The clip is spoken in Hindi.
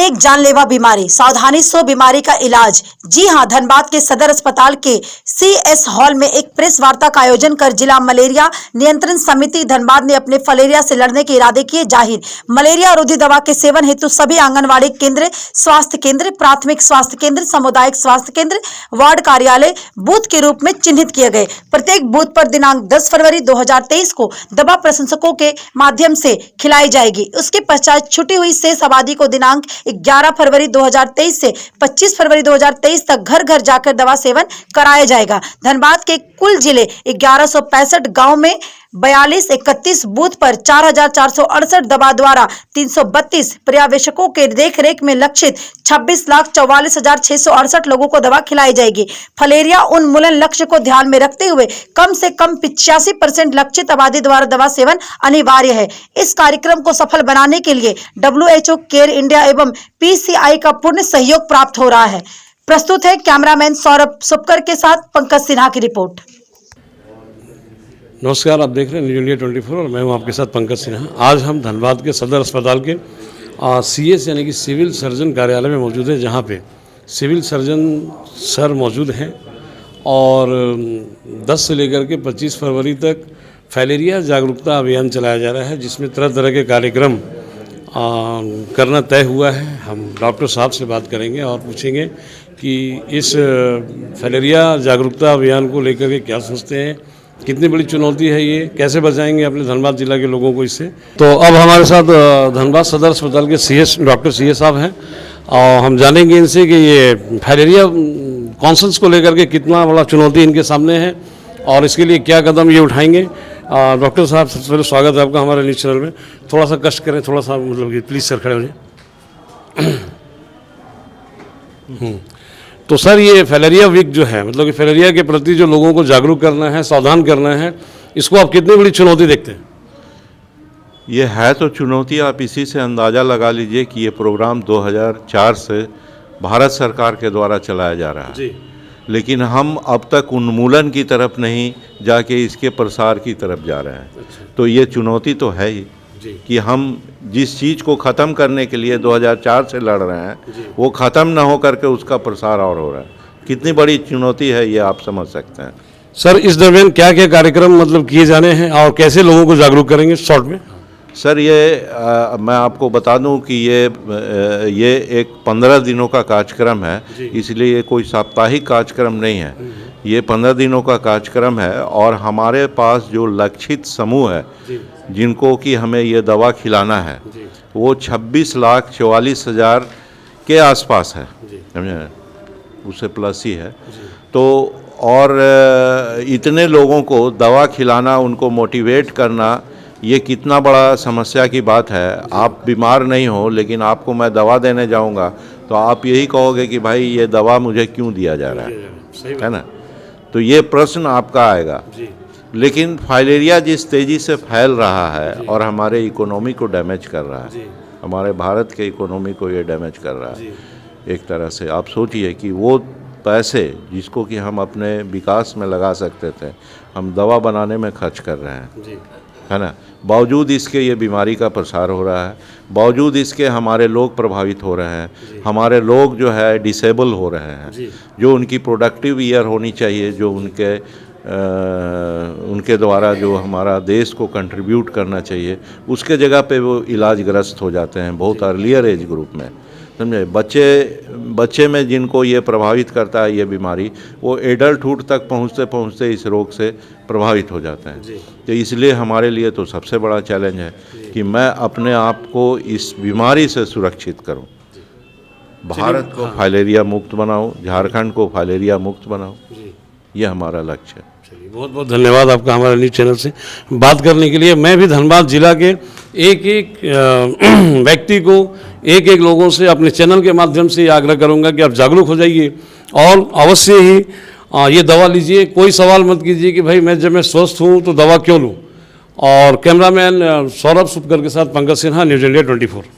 एक जानलेवा बीमारी, सावधानी सो बीमारी का इलाज। जी हां, धनबाद के सदर अस्पताल के CS हॉल में एक प्रेस वार्ता का आयोजन कर जिला मलेरिया नियंत्रण समिति धनबाद ने अपने फलेरिया से लड़ने के इरादे किए जाहिर। मलेरिया रोधी दवा के सेवन हेतु सभी आंगनबाड़ी केंद्र, स्वास्थ्य केंद्र, प्राथमिक स्वास्थ्य केंद्र, सामुदायिक स्वास्थ्य केंद्र, वार्ड कार्यालय बूथ के रूप में चिन्हित किए गए। प्रत्येक बूथ पर दिनांक 10 फरवरी 2023 को दवा प्रशंसकों के माध्यम से खिलाई जाएगी। उसके पश्चात छुटी हुई शेष आबादी को दिनांक 11 फरवरी 2023 से 25 फरवरी 2023 तक घर घर जाकर दवा सेवन कराया जाएगा। धनबाद के कुल जिले 1165 गांव में 4231 बूथ पर 4468 दवा द्वारा 332 पर्यवेक्षकों के देखरेख में लक्षित 26,44,668 लोगों को दवा खिलाई जाएगी। फलेरिया उन्मूलन लक्ष्य को ध्यान में रखते हुए कम से कम 85% लक्षित आबादी द्वारा दवा सेवन अनिवार्य है। इस कार्यक्रम को सफल बनाने के लिए WHO, केयर इंडिया एवं PCI का पूर्ण सहयोग प्राप्त हो रहा है। प्रस्तुत है कैमरामैन सौरभ सुपकर के साथ पंकज सिन्हा की रिपोर्ट। नमस्कार, आप देख रहे हैं न्यूज इंडिया 24 और मैं हूं आपके साथ पंकज सिन्हा। आज हम धनबाद के सदर अस्पताल के CS यानी कि सिविल सर्जन कार्यालय में मौजूद है, जहां पे सिविल सर्जन सर मौजूद हैं और 10 से लेकर के 25 फरवरी तक फैलेरिया जागरूकता अभियान चलाया जा रहा है, जिसमें तरह तरह के कार्यक्रम करना तय हुआ है। हम डॉक्टर साहब से बात करेंगे और पूछेंगे कि इस फैलेरिया जागरूकता अभियान को लेकर के क्या सोचते हैं, कितनी बड़ी चुनौती है ये, कैसे बचाएंगे अपने धनबाद जिला के लोगों को इससे। तो अब हमारे साथ धनबाद सदर अस्पताल के डॉक्टर CS साहब हैं और हम जानेंगे इनसे कि ये फैलेरिया कॉन्सल्स को लेकर के कितना बड़ा चुनौती इनके सामने है और इसके लिए क्या कदम ये उठाएंगे। डॉक्टर साहब, सबसे पहले स्वागत है आपका हमारे न्यूज़ चैनल में। थोड़ा सा कष्ट करें, थोड़ा सा मतलब कि प्लीज़ सर खड़े हो जाए। तो सर, ये फैलेरिया वीक जो है, मतलब कि फैलेरिया के प्रति जो लोगों को जागरूक करना है, सावधान करना है, इसको आप कितनी बड़ी चुनौती देखते हैं? ये है तो चुनौती, आप इसी से अंदाज़ा लगा लीजिए कि ये प्रोग्राम 2004 से भारत सरकार के द्वारा चलाया जा रहा है जी। लेकिन हम अब तक उन्मूलन की तरफ नहीं जाके इसके प्रसार की तरफ जा रहे हैं। अच्छा। तो ये चुनौती तो है ही कि हम जिस चीज़ को ख़त्म करने के लिए 2004 से लड़ रहे हैं वो ख़त्म ना हो करके उसका प्रसार और हो रहा है। कितनी बड़ी चुनौती है ये आप समझ सकते हैं। सर, इस दरमियान क्या क्या कार्यक्रम मतलब किए जाने हैं और कैसे लोगों को जागरूक करेंगे शॉर्ट में? सर, मैं आपको बता दूं कि ये एक 15 दिनों का कार्यक्रम है, इसलिए ये कोई साप्ताहिक कार्यक्रम नहीं है। ये 15 दिनों का कार्यक्रम है और हमारे पास जो लक्षित समूह है जिनको कि हमें ये दवा खिलाना है वो 26,44,000 के आसपास है, समझे, उससे प्लस ही है। तो और इतने लोगों को दवा खिलाना, उनको मोटिवेट करना, ये कितना बड़ा समस्या की बात है। आप बीमार नहीं हो लेकिन आपको मैं दवा देने जाऊंगा तो आप यही कहोगे कि भाई ये दवा मुझे क्यों दिया जा रहा है ना। तो ये प्रश्न आपका आएगा। लेकिन फाइलेरिया जिस तेज़ी से फैल रहा है और हमारे इकोनॉमी को डैमेज कर रहा है, हमारे भारत के इकोनॉमी को ये डैमेज कर रहा है एक तरह से। आप सोचिए कि वो पैसे जिसको कि हम अपने विकास में लगा सकते थे, हम दवा बनाने में खर्च कर रहे हैं, है ना। बावजूद इसके ये बीमारी का प्रसार हो रहा है, बावजूद इसके हमारे लोग प्रभावित हो रहे हैं, हमारे लोग जो है डिसेबल हो रहे हैं। जो उनकी प्रोडक्टिव ईयर होनी चाहिए, जो उनके द्वारा जो हमारा देश को कंट्रीब्यूट करना चाहिए, उसके जगह पे वो इलाजग्रस्त हो जाते हैं बहुत अर्लियर एज ग्रुप में, समझे। बच्चे में जिनको ये प्रभावित करता है ये बीमारी, वो एडल्टहुड तक पहुँचते पहुँचते इस रोग से प्रभावित हो जाते हैं। तो इसलिए हमारे लिए तो सबसे बड़ा चैलेंज है कि मैं अपने आप को इस बीमारी से सुरक्षित करूं, भारत को फाइलेरिया मुक्त बनाऊं, झारखंड को फाइलेरिया मुक्त बनाऊं, ये हमारा लक्ष्य है। बहुत बहुत धन्यवाद आपका हमारे न्यूज़ चैनल से बात करने के लिए। मैं भी धनबाद जिला के एक एक व्यक्ति को, एक एक लोगों से अपने चैनल के माध्यम से आग्रह करूंगा कि आप जागरूक हो जाइए और अवश्य ही ये दवा लीजिए। कोई सवाल मत कीजिए कि भाई जब मैं स्वस्थ हूँ तो दवा क्यों लूँ। और कैमरामैन सौरभ सुपकर के साथ पंकज सिन्हा, न्यूज़ इंडिया 24।